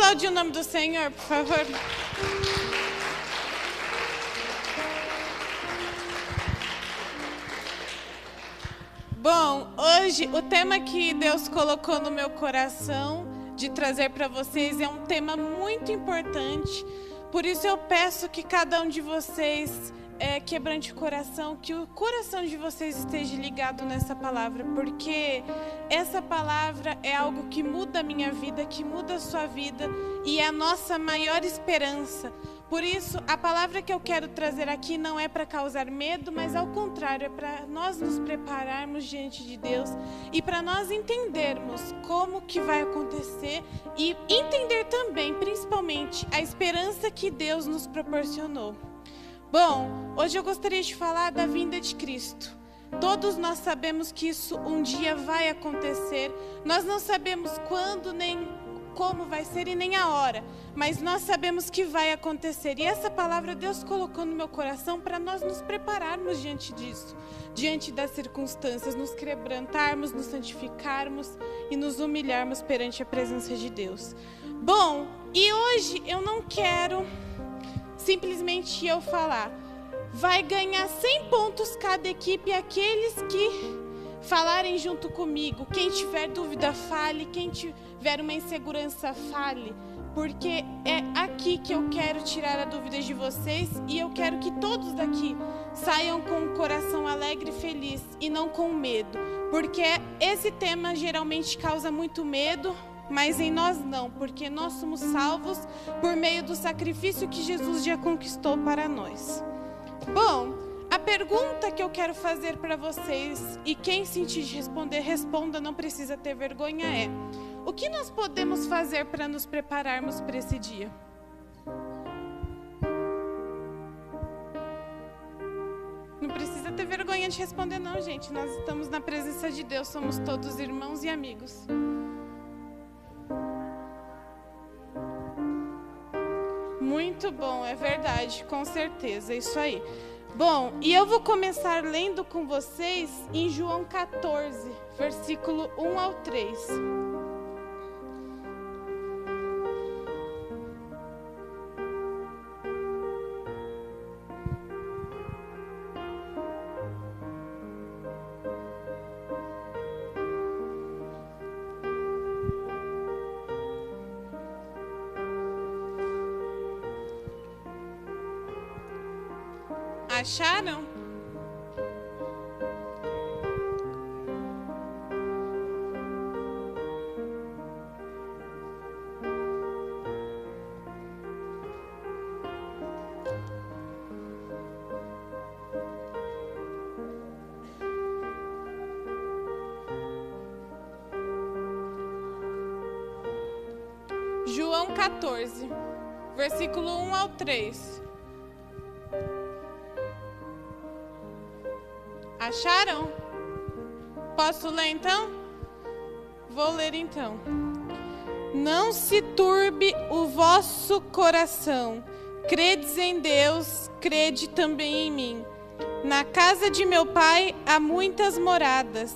aplaudir o nome do Senhor, por favor? Bom, hoje o tema que Deus colocou no meu coração de trazer para vocês é um tema muito importante. Por isso eu peço que cada um de vocês quebrante o coração, que o coração de vocês esteja ligado nessa palavra, porque essa palavra é algo que muda a minha vida, que muda a sua vida e é a nossa maior esperança. Por isso, a palavra que eu quero trazer aqui não é para causar medo, mas ao contrário, é para nós nos prepararmos diante de Deus e para nós entendermos como que vai acontecer e entender também, principalmente, a esperança que Deus nos proporcionou. Bom, hoje eu gostaria de falar da vinda de Cristo. Todos nós sabemos que isso um dia vai acontecer. Nós não sabemos quando, nem como vai ser e nem a hora, mas nós sabemos que vai acontecer. E essa palavra Deus colocou no meu coração para nós nos prepararmos diante disso, diante das circunstâncias, nos quebrantarmos, nos santificarmos e nos humilharmos perante a presença de Deus. Bom, e hoje eu não quero simplesmente eu falar, vai ganhar 100 pontos cada equipe, aqueles que falarem junto comigo. Quem tiver dúvida, fale. Quem tiver uma insegurança, fale. Porque é aqui que eu quero tirar a dúvida de vocês e eu quero que todos daqui saiam com um coração alegre e feliz e não com medo. Porque esse tema geralmente causa muito medo, mas em nós não, porque nós somos salvos por meio do sacrifício que Jesus já conquistou para nós. Bom, a pergunta que eu quero fazer para vocês, e quem sentir de responder, responda, não precisa ter vergonha, é: o que nós podemos fazer para nos prepararmos para esse dia? Não precisa ter vergonha de responder não, gente. Nós estamos na presença de Deus, somos todos irmãos e amigos. Muito bom, é verdade, com certeza, é isso aí. Bom, e eu vou começar lendo com vocês em João 14, versículo 1 ao 3. Acharam? João 14, versículo 1 ao 3. Acharam? Posso ler então? Vou ler então. Não se turbe o vosso coração. Credes em Deus, crede também em mim. Na casa de meu pai há muitas moradas.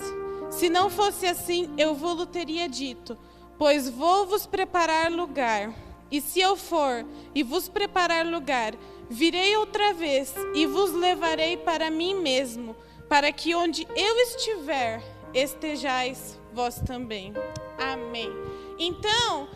Se não fosse assim, eu vou-lo teria dito, pois vou vos preparar lugar. E se eu for e vos preparar lugar, virei outra vez e vos levarei para mim mesmo, para que onde eu estiver, estejais vós também. Amém. Então,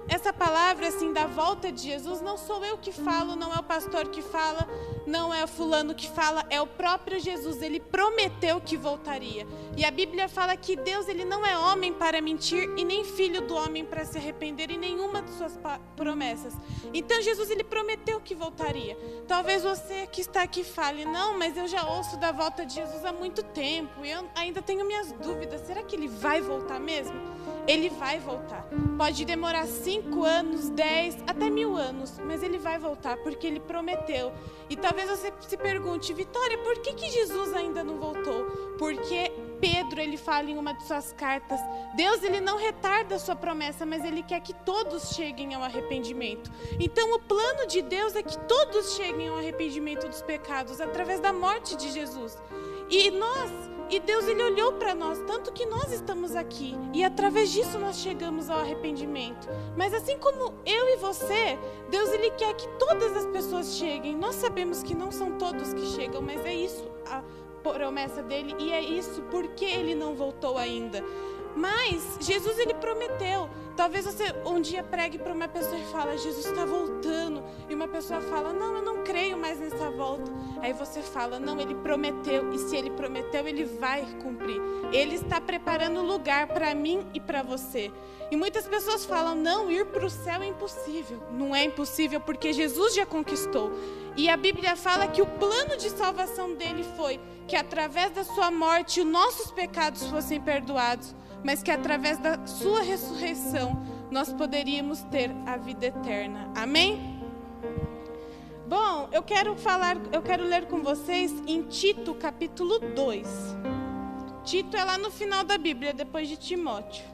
essa palavra assim da volta de Jesus, não sou eu que falo, não é o pastor que fala, não é o fulano que fala, é o próprio Jesus. Ele prometeu que voltaria. E a Bíblia fala que Deus, ele não é homem para mentir e nem filho do homem para se arrepender em nenhuma de suas promessas. Então Jesus, ele prometeu que voltaria. Talvez você que está aqui fale, não, mas eu já ouço da volta de Jesus há muito tempo e eu ainda tenho minhas dúvidas. Será que ele vai voltar mesmo? Ele vai voltar. Pode demorar 5 anos, 10, até 1000 anos, mas ele vai voltar, porque ele prometeu. E talvez você se pergunte, Vitória, por que Jesus ainda não voltou? Porque Pedro, ele fala em uma de suas cartas, Deus, ele não retarda a sua promessa, mas ele quer que todos cheguem ao arrependimento. Então o plano de Deus é que todos cheguem ao arrependimento dos pecados, através da morte de Jesus. E Deus, ele olhou para nós, tanto que nós estamos aqui. E através disso nós chegamos ao arrependimento. Mas assim como eu e você, Deus ele quer que todas as pessoas cheguem. Nós sabemos que não são todos que chegam, mas é isso a promessa dele e é isso porque ele não voltou ainda. Mas Jesus ele prometeu. Talvez você um dia pregue para uma pessoa e fala, Jesus está voltando. E uma pessoa fala, não, eu não creio mais nessa volta. Aí você fala, não, ele prometeu. E se ele prometeu, ele vai cumprir. Ele está preparando lugar para mim e para você. E muitas pessoas falam, não, ir para o céu é impossível. Não é impossível porque Jesus já conquistou. E a Bíblia fala que o plano de salvação dele foi que através da sua morte os nossos pecados fossem perdoados, mas que através da sua ressurreição nós poderíamos ter a vida eterna. Amém? Bom, eu quero ler com vocês em Tito, capítulo 2. Tito é lá no final da Bíblia, depois de Timóteo.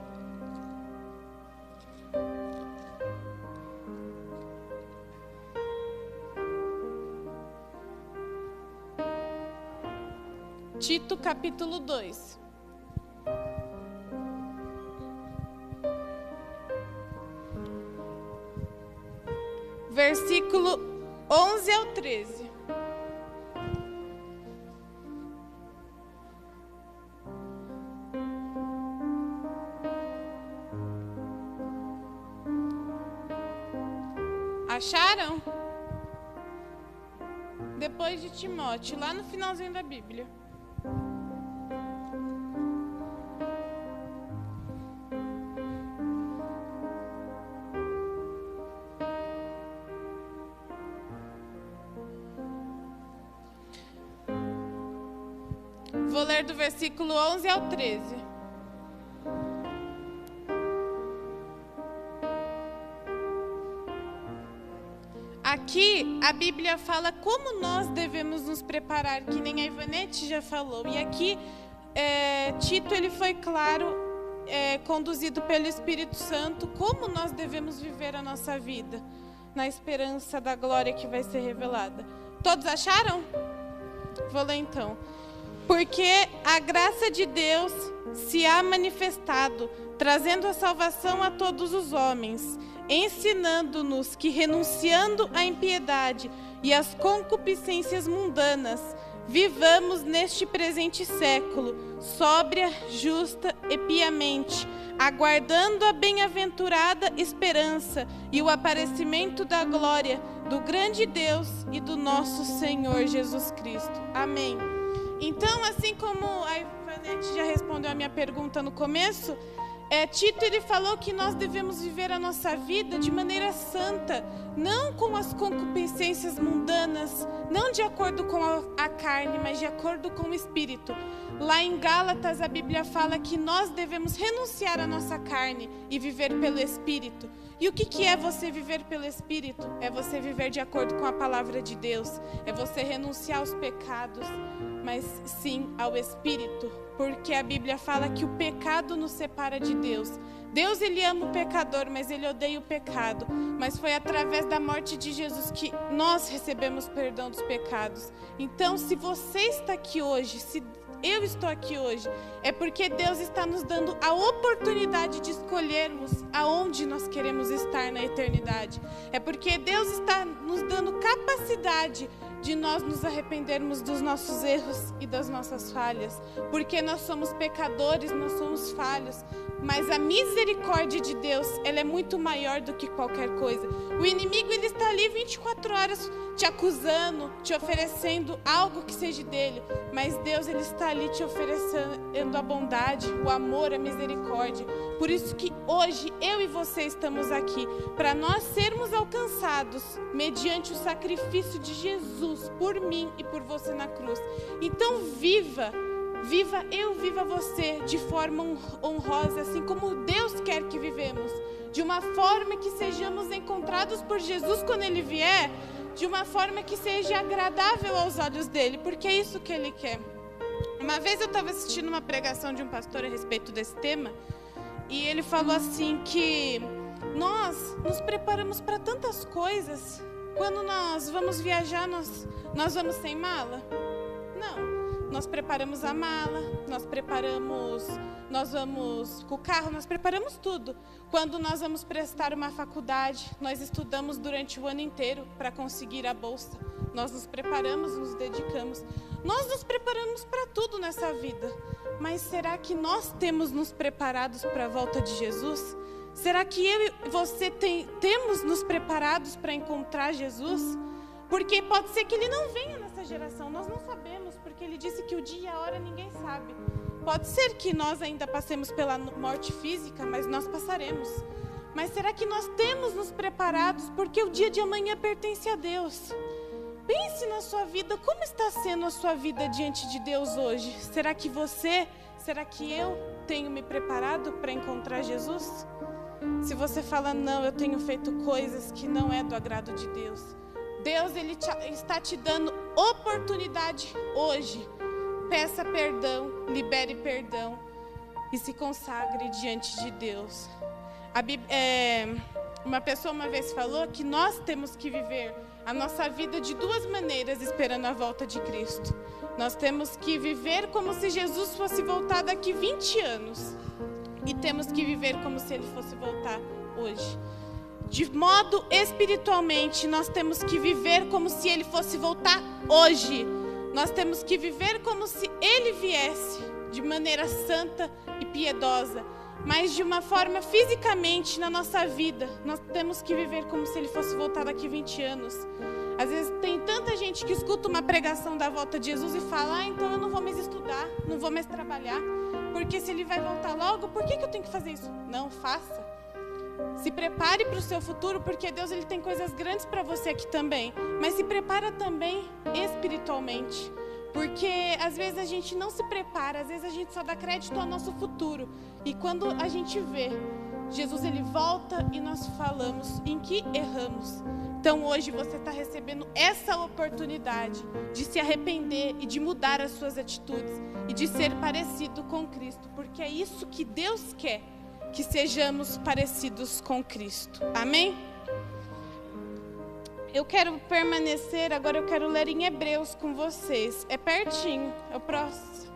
Tito, capítulo 2. Versículo 11 ao 13. Acharam? Depois de Timóteo, lá no finalzinho da Bíblia. Vou ler do versículo 11 ao 13. Aqui a Bíblia fala como nós devemos nos preparar, que nem a Ivanete já falou. E aqui Tito ele foi claro, conduzido pelo Espírito Santo, como nós devemos viver a nossa vida, na esperança da glória que vai ser revelada. Todos acharam? Vou ler então. Porque a graça de Deus se há manifestado, trazendo a salvação a todos os homens, ensinando-nos que, renunciando à impiedade e às concupiscências mundanas, vivamos neste presente século, sóbria, justa e piamente, aguardando a bem-aventurada esperança e o aparecimento da glória do grande Deus e do nosso Senhor Jesus Cristo. Amém. Então, assim como a Ivanete já respondeu a minha pergunta no começo, Tito ele falou que nós devemos viver a nossa vida de maneira santa, não com as concupiscências mundanas, não de acordo com a carne, mas de acordo com o Espírito. Lá em Gálatas a Bíblia fala que nós devemos renunciar à nossa carne e viver pelo Espírito. E o que é você viver pelo Espírito? É você viver de acordo com a palavra de Deus, é você renunciar aos pecados, mas sim ao Espírito, porque a Bíblia fala que o pecado nos separa de Deus. Deus ele ama o pecador, mas ele odeia o pecado. Mas foi através da morte de Jesus que nós recebemos perdão dos pecados. Então, se você está aqui hoje, se eu estou aqui hoje, é porque Deus está nos dando a oportunidade de escolhermos aonde nós queremos estar na eternidade. É porque Deus está nos dando capacidade de nós nos arrependermos dos nossos erros e das nossas falhas, porque nós somos pecadores, nós somos falhos, mas a misericórdia de Deus, ela é muito maior do que qualquer coisa. O inimigo, ele está ali 24 horas te acusando, te oferecendo algo que seja dele, mas Deus, ele está ali te oferecendo a bondade, o amor, a misericórdia. Por isso que hoje eu e você estamos aqui, para nós sermos alcançados mediante o sacrifício de Jesus por mim e por você na cruz. Então viva eu, viva você de forma honrosa, assim como Deus quer que vivemos, de uma forma que sejamos encontrados por Jesus quando Ele vier, de uma forma que seja agradável aos olhos dele, porque é isso que Ele quer. Uma vez eu estava assistindo uma pregação de um pastor a respeito desse tema, e ele falou assim que nós nos preparamos para tantas coisas. Quando nós vamos viajar, nós vamos sem mala? Não. nós preparamos a mala, nós vamos com o carro, nós preparamos tudo. Quando nós vamos prestar uma faculdade, nós estudamos durante o ano inteiro para conseguir a bolsa. Nós nos preparamos, nos dedicamos. Nós nos preparamos para tudo nessa vida. Mas será que nós temos nos preparados para a volta de Jesus? Será que eu e você temos nos preparados para encontrar Jesus? Porque pode ser que ele não venha nessa geração, nós não sabemos, porque ele disse que o dia e a hora ninguém sabe. Pode ser que nós ainda passemos pela morte física, mas nós passaremos. Mas será que nós temos nos preparados? Porque o dia de amanhã pertence a Deus. Pense na sua vida, como está sendo a sua vida diante de Deus hoje? Será que eu tenho me preparado para encontrar Jesus? Se você fala, não, eu tenho feito coisas que não é do agrado de Deus. Deus, ele está te dando oportunidade hoje. Peça perdão, libere perdão e se consagre diante de Deus. Uma pessoa uma vez falou que nós temos que viver a nossa vida de duas maneiras esperando a volta de Cristo. Nós temos que viver como se Jesus fosse voltar daqui 20 anos. E temos que viver como se ele fosse voltar hoje. De modo espiritualmente, nós temos que viver como se ele fosse voltar hoje. Nós temos que viver como se ele viesse de maneira santa e piedosa. Mas de uma forma fisicamente na nossa vida, nós temos que viver como se ele fosse voltar daqui 20 anos. Às vezes tem tanta gente que escuta uma pregação da volta de Jesus e fala, então eu não vou mais estudar, não vou mais trabalhar, porque se ele vai voltar logo, por que eu tenho que fazer isso? Não, faça. Se prepare para o seu futuro, porque Deus ele tem coisas grandes para você aqui também. Mas se prepara também espiritualmente. Porque às vezes a gente não se prepara, às vezes a gente só dá crédito ao nosso futuro. E quando a gente vê, Jesus ele volta e nós falamos em que erramos. Então hoje você está recebendo essa oportunidade de se arrepender e de mudar as suas atitudes. E de ser parecido com Cristo. Porque é isso que Deus quer, que sejamos parecidos com Cristo. Amém? Eu quero permanecer, agora eu quero ler em Hebreus com vocês. É pertinho, é o próximo.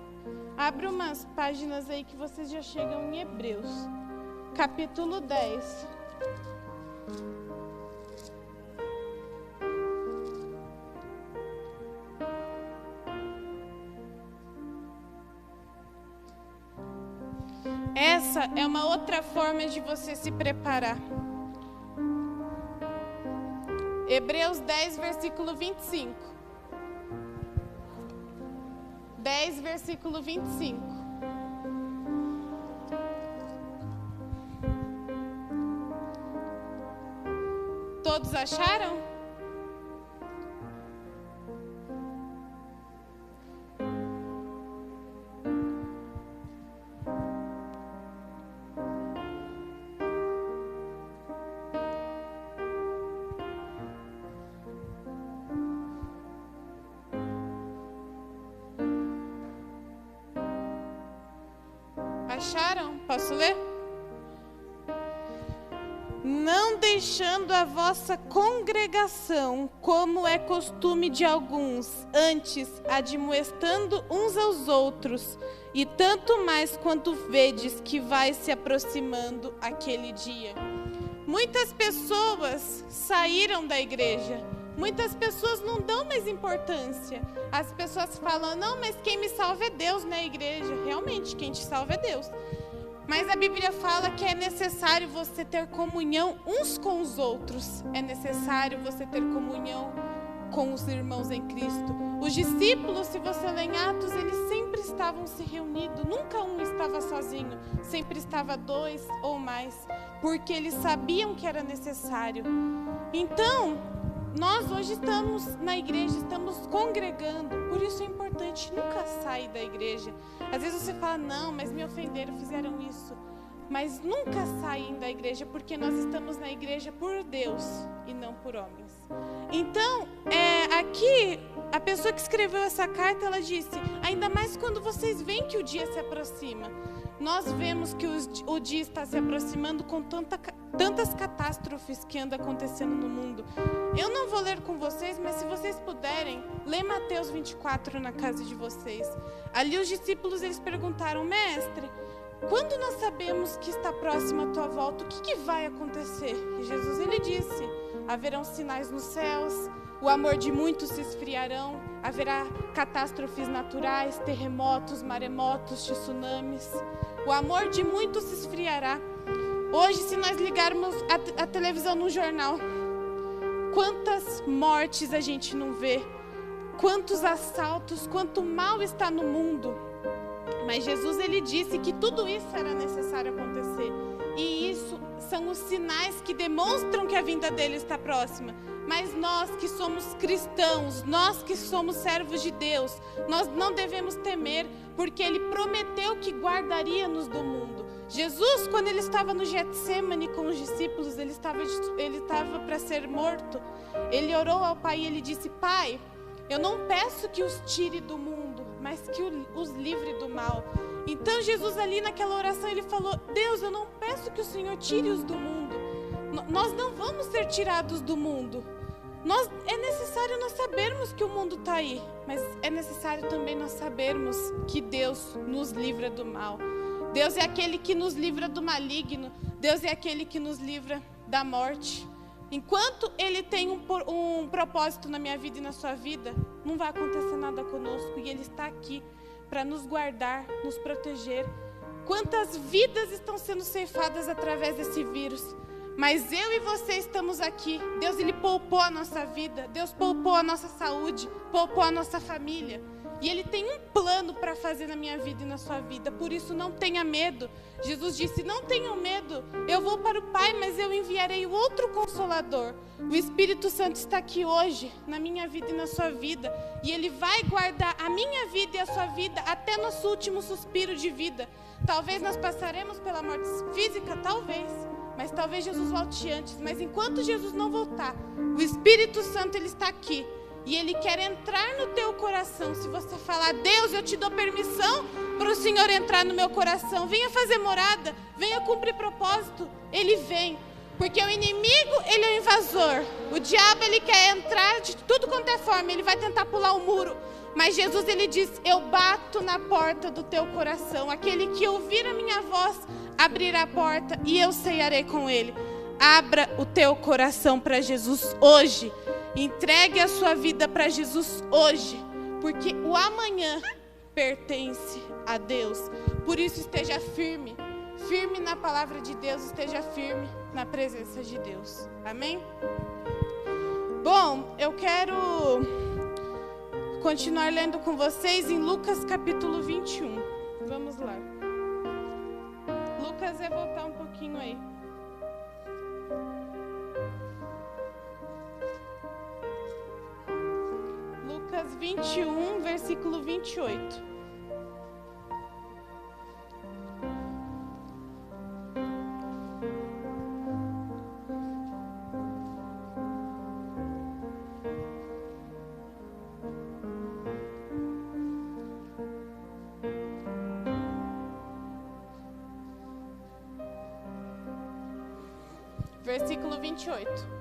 Abre umas páginas aí que vocês já chegam em Hebreus. Capítulo 10. Essa é uma outra forma de você se preparar. Hebreus 10, versículo 25. 10, versículo 25. Todos acharam? Acharam? Posso ler? Não deixando a vossa congregação, como é costume de alguns, antes admoestando uns aos outros, e tanto mais quanto vedes que vai se aproximando aquele dia. Muitas pessoas saíram da igreja. Muitas pessoas não dão mais importância. As pessoas falam, não, mas quem me salva é Deus na igreja. Realmente, quem te salva é Deus. Mas a Bíblia fala que é necessário você ter comunhão uns com os outros. É necessário você ter comunhão com os irmãos em Cristo. Os discípulos, se você ler em Atos, eles sempre estavam se reunindo. Nunca um estava sozinho. Sempre estava dois ou mais. Porque eles sabiam que era necessário. Então, nós hoje estamos na igreja, estamos congregando, por isso é importante nunca sair da igreja. Às vezes você fala, não, mas me ofenderam, fizeram isso. Mas nunca saem da igreja, porque nós estamos na igreja por Deus e não por homens. Então, aqui, a pessoa que escreveu essa carta, ela disse, ainda mais quando vocês veem que o dia se aproxima. nós vemos que o dia está se aproximando com tantas catástrofes que andam acontecendo no mundo. Eu não vou ler com vocês, mas se vocês puderem, lê Mateus 24 na casa de vocês. Ali os discípulos, eles perguntaram: mestre, quando nós sabemos que está próxima a tua volta, o que vai acontecer? E Jesus, ele disse: haverão sinais nos céus, o amor de muitos se esfriarão, haverá catástrofes naturais, terremotos, maremotos, tsunamis. O amor de muitos se esfriará. Hoje, se nós ligarmos a televisão no jornal, quantas mortes a gente não vê, quantos assaltos, quanto mal está no mundo. Mas Jesus, ele disse que tudo isso era necessário acontecer. E isso são os sinais que demonstram que a vinda dele está próxima. Mas nós que somos cristãos, nós que somos servos de Deus, nós não devemos temer, porque ele prometeu que guardaria-nos do mundo. Jesus, quando ele estava no Getsêmani com os discípulos, ele estava para ser morto. Ele orou ao Pai e ele disse: Pai, eu não peço que os tire do mundo, mas que os livre do mal. Então Jesus ali naquela oração, ele falou: Deus, eu não peço que o Senhor tire-os do mundo. Nós não vamos ser tirados do mundo. É necessário nós sabermos que o mundo está aí, mas é necessário também nós sabermos que Deus nos livra do mal. Deus é aquele que nos livra do maligno. Deus é aquele que nos livra da morte. Enquanto Ele tem um propósito na minha vida e na sua vida, não vai acontecer nada conosco. E Ele está aqui para nos guardar, nos proteger. Quantas vidas estão sendo ceifadas através desse vírus? Mas eu e você estamos aqui. Deus, Ele poupou a nossa vida. Deus poupou a nossa saúde, poupou a nossa família. E Ele tem um plano para fazer na minha vida e na sua vida. Por isso, não tenha medo. Jesus disse: não tenham medo. Eu vou para o Pai, mas eu enviarei outro Consolador. O Espírito Santo está aqui hoje, na minha vida e na sua vida. E Ele vai guardar a minha vida e a sua vida até nosso último suspiro de vida. Talvez nós passaremos pela morte física, talvez. Mas talvez Jesus volte antes. Mas enquanto Jesus não voltar, o Espírito Santo, Ele está aqui. E Ele quer entrar no teu coração. Se você falar: Deus, eu te dou permissão para o Senhor entrar no meu coração. Venha fazer morada, venha cumprir propósito. Ele vem. Porque o inimigo, ele é o invasor. O diabo, ele quer entrar de tudo quanto é forma. Ele vai tentar pular o muro. Mas Jesus, ele diz: eu bato na porta do teu coração. Aquele que ouvir a minha voz abrirá a porta e eu ceiarei com ele. Abra o teu coração para Jesus hoje. Entregue a sua vida para Jesus hoje, porque o amanhã pertence a Deus. Por isso, esteja firme, firme na palavra de Deus, esteja firme na presença de Deus. Amém? Bom, eu quero continuar lendo com vocês em Lucas capítulo 21. Vamos lá. Lucas, é voltar um pouquinho aí. Lucas 21, versículo 28. Versículo 28.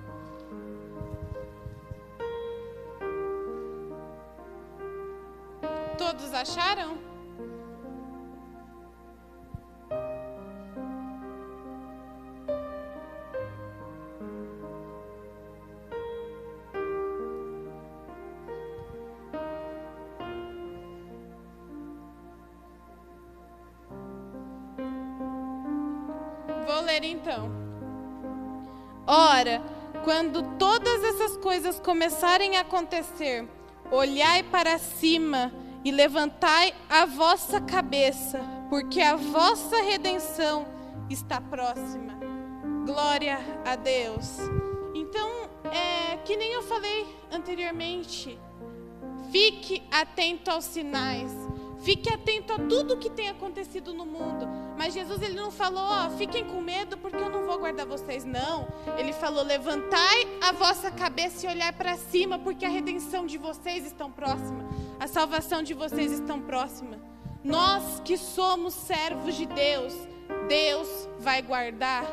Todos acharam? Vou ler então. Ora, quando todas essas coisas começarem a acontecer, olhai para cima e levantai a vossa cabeça, porque a vossa redenção está próxima. Glória a Deus. Então, que nem eu falei anteriormente, fique atento aos sinais, fique atento a tudo que tem acontecido no mundo. Mas Jesus, ele não falou: fiquem com medo porque eu não vou guardar vocês. Não, ele falou: levantai a vossa cabeça e olhai para cima, porque a redenção de vocês está próxima, a salvação de vocês está próxima. Nós que somos servos de Deus, Deus vai guardar.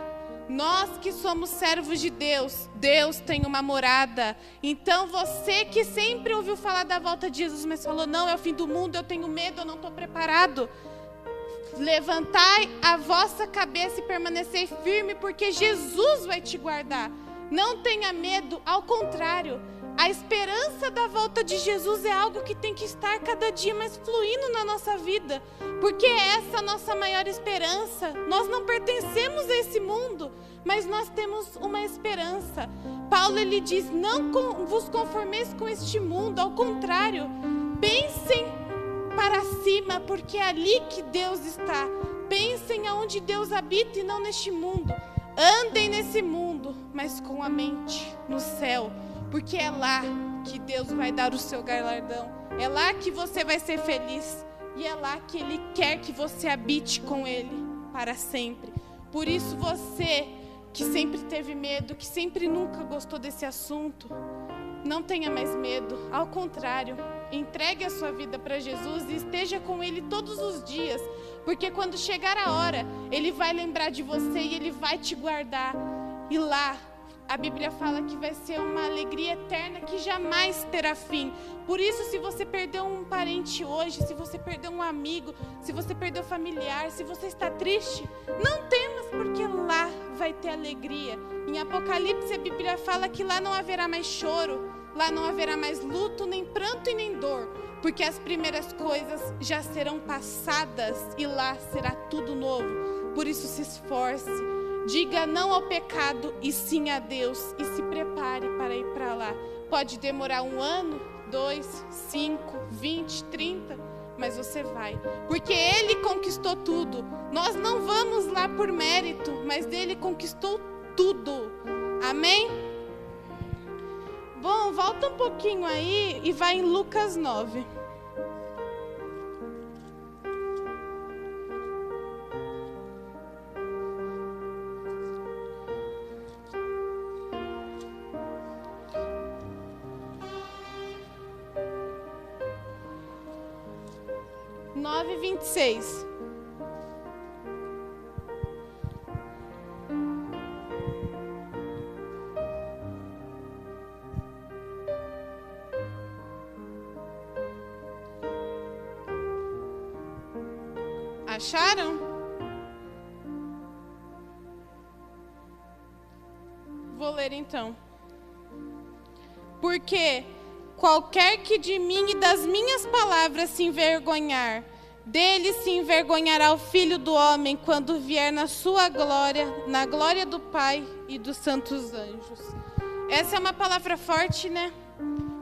Nós que somos servos de Deus, Deus tem uma morada. Então você que sempre ouviu falar da volta de Jesus, mas falou, não, é o fim do mundo, eu tenho medo, eu não estou preparado. Levantai a vossa cabeça e permanecei firme, porque Jesus vai te guardar. Não tenha medo, ao contrário. A esperança da volta de Jesus é algo que tem que estar cada dia mais fluindo na nossa vida, porque essa é a nossa maior esperança. Nós não pertencemos a esse mundo, mas nós temos uma esperança. Paulo, ele diz, não vos conformeis com este mundo, ao contrário, pensem para cima, porque é ali que Deus está. Pensem aonde Deus habita e não neste mundo. Andem nesse mundo, mas com a mente no céu, porque é lá que Deus vai dar o seu galardão. É lá que você vai ser feliz. E é lá que Ele quer que você habite com Ele para sempre. Por isso você que sempre teve medo, que sempre nunca gostou desse assunto, não tenha mais medo. Ao contrário, entregue a sua vida para Jesus e esteja com Ele todos os dias. Porque quando chegar a hora, Ele vai lembrar de você e Ele vai te guardar. E lá, a Bíblia fala que vai ser uma alegria eterna que jamais terá fim. Por isso, se você perdeu um parente hoje, se você perdeu um amigo, se você perdeu um familiar, se você está triste, não temas, porque lá vai ter alegria. Em Apocalipse, a Bíblia fala que lá não haverá mais choro, lá não haverá mais luto, nem pranto e nem dor, porque as primeiras coisas já serão passadas e lá será tudo novo. Por isso, se esforce. Diga não ao pecado e sim a Deus e se prepare para ir para lá. Pode demorar 1 ano, 2, 5, 20, 30, mas você vai. Porque Ele conquistou tudo. Nós não vamos lá por mérito, mas Ele conquistou tudo. Amém? Bom, volta um pouquinho aí e vai em Lucas 9. Nove, 26. Acharam? Vou ler então. Porque qualquer que de mim e das minhas palavras se envergonhar, dele se envergonhará o Filho do Homem quando vier na sua glória, na glória do Pai e dos santos anjos. Essa é uma palavra forte, né?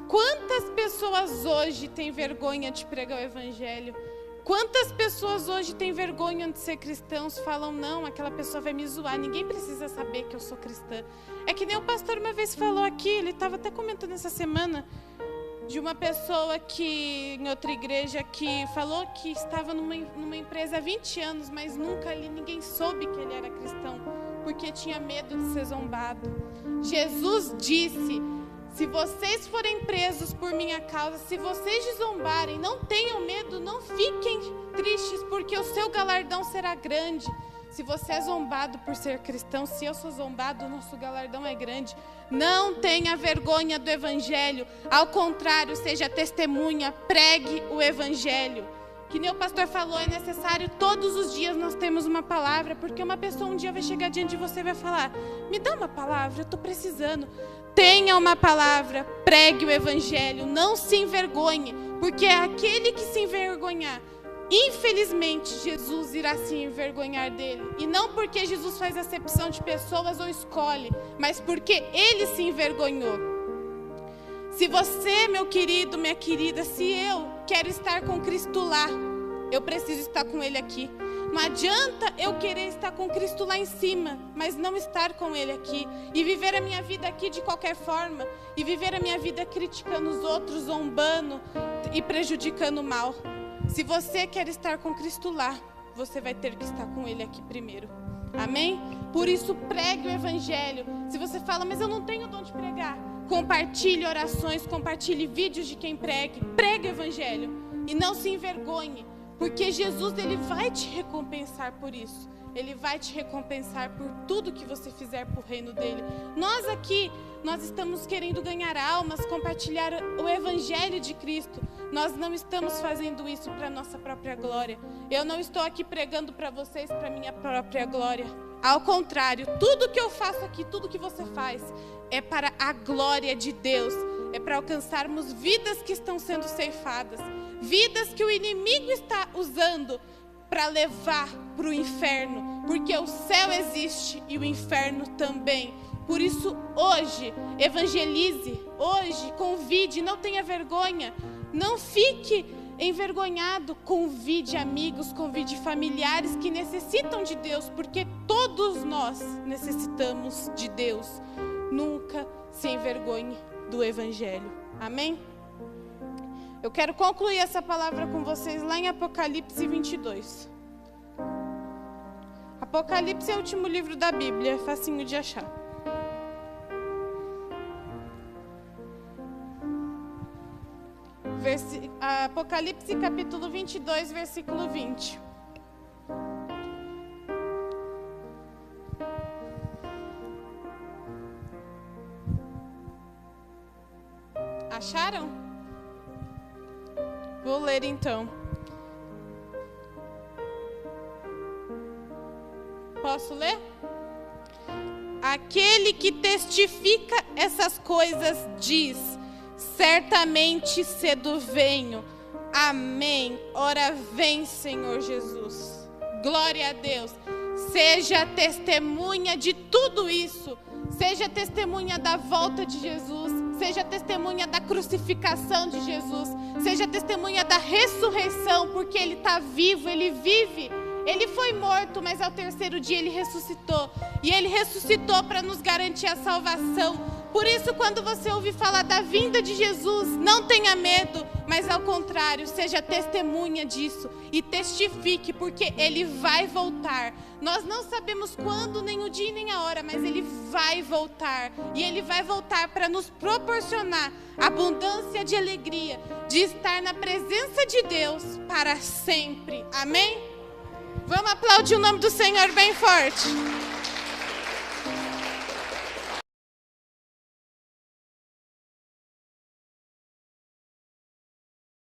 Quantas pessoas hoje têm vergonha de pregar o Evangelho? Quantas pessoas hoje têm vergonha de ser cristãos, falam, não, aquela pessoa vai me zoar, ninguém precisa saber que eu sou cristã. É que nem o pastor uma vez falou aqui, ele estava até comentando essa semana, de uma pessoa que, em outra igreja, que falou que estava numa empresa há 20 anos, mas nunca ali ninguém soube que ele era cristão, porque tinha medo de ser zombado. Jesus disse, se vocês forem presos por minha causa, se vocês zombarem, não tenham medo, não fiquem tristes, porque o seu galardão será grande. Se você é zombado por ser cristão, se eu sou zombado, o nosso galardão é grande. Não tenha vergonha do Evangelho. Ao contrário, seja testemunha, pregue o Evangelho. Que nem o pastor falou, é necessário todos os dias nós temos uma palavra, porque uma pessoa um dia vai chegar diante de você e vai falar, me dá uma palavra, eu estou precisando. Tenha uma palavra, pregue o Evangelho, não se envergonhe, porque é aquele que se envergonhar, infelizmente, Jesus irá se envergonhar dele. E não porque Jesus faz acepção de pessoas ou escolhe, mas porque ele se envergonhou. Se você, meu querido, minha querida, se eu quero estar com Cristo lá, eu preciso estar com Ele aqui. Não adianta eu querer estar com Cristo lá em cima, mas não estar com Ele aqui. E viver a minha vida aqui de qualquer forma. E viver a minha vida criticando os outros, zombando e prejudicando mal. Se você quer estar com Cristo lá, você vai ter que estar com Ele aqui primeiro. Amém? Por isso, pregue o Evangelho. Se você fala, mas eu não tenho de onde pregar, compartilhe orações, compartilhe vídeos de quem pregue. Pregue o Evangelho. E não se envergonhe, Porque Jesus, ele vai te recompensar por isso. Ele vai te recompensar por tudo que você fizer para o reino dele. Nós aqui, nós estamos querendo ganhar almas, compartilhar o evangelho de Cristo. Nós não estamos fazendo isso para a nossa própria glória. Eu não estou aqui pregando para vocês para a minha própria glória. Ao contrário, tudo que eu faço aqui, tudo que você faz, é para a glória de Deus. É para alcançarmos vidas que estão sendo ceifadas. Vidas que o inimigo está usando para levar para o inferno, porque o céu existe e o inferno também. Por isso, hoje, evangelize, hoje, convide, não tenha vergonha, não fique envergonhado, convide amigos, convide familiares que necessitam de Deus, porque todos nós necessitamos de Deus. Nunca se envergonhe do evangelho. Amém? Eu quero concluir essa palavra com vocês lá em Apocalipse 22. Apocalipse é o último livro da Bíblia, é facinho de achar. Apocalipse capítulo 22, versículo 20. Acharam? Vou ler então. Posso ler? Aquele que testifica essas coisas diz: certamente cedo venho. Amém. Ora vem, Senhor Jesus. Glória a Deus. Seja testemunha de tudo isso. Seja testemunha da volta de Jesus. Seja testemunha da crucificação de Jesus. Seja testemunha da ressurreição, porque Ele está vivo, Ele vive. Ele foi morto, mas ao terceiro dia Ele ressuscitou. E Ele ressuscitou para nos garantir a salvação. Por isso, quando você ouvir falar da vinda de Jesus, não tenha medo, mas ao contrário, seja testemunha disso e testifique, porque Ele vai voltar. Nós não sabemos quando, nem o dia, nem a hora, mas Ele vai voltar. E Ele vai voltar para nos proporcionar abundância de alegria, de estar na presença de Deus para sempre. Amém? Vamos aplaudir o nome do Senhor bem forte.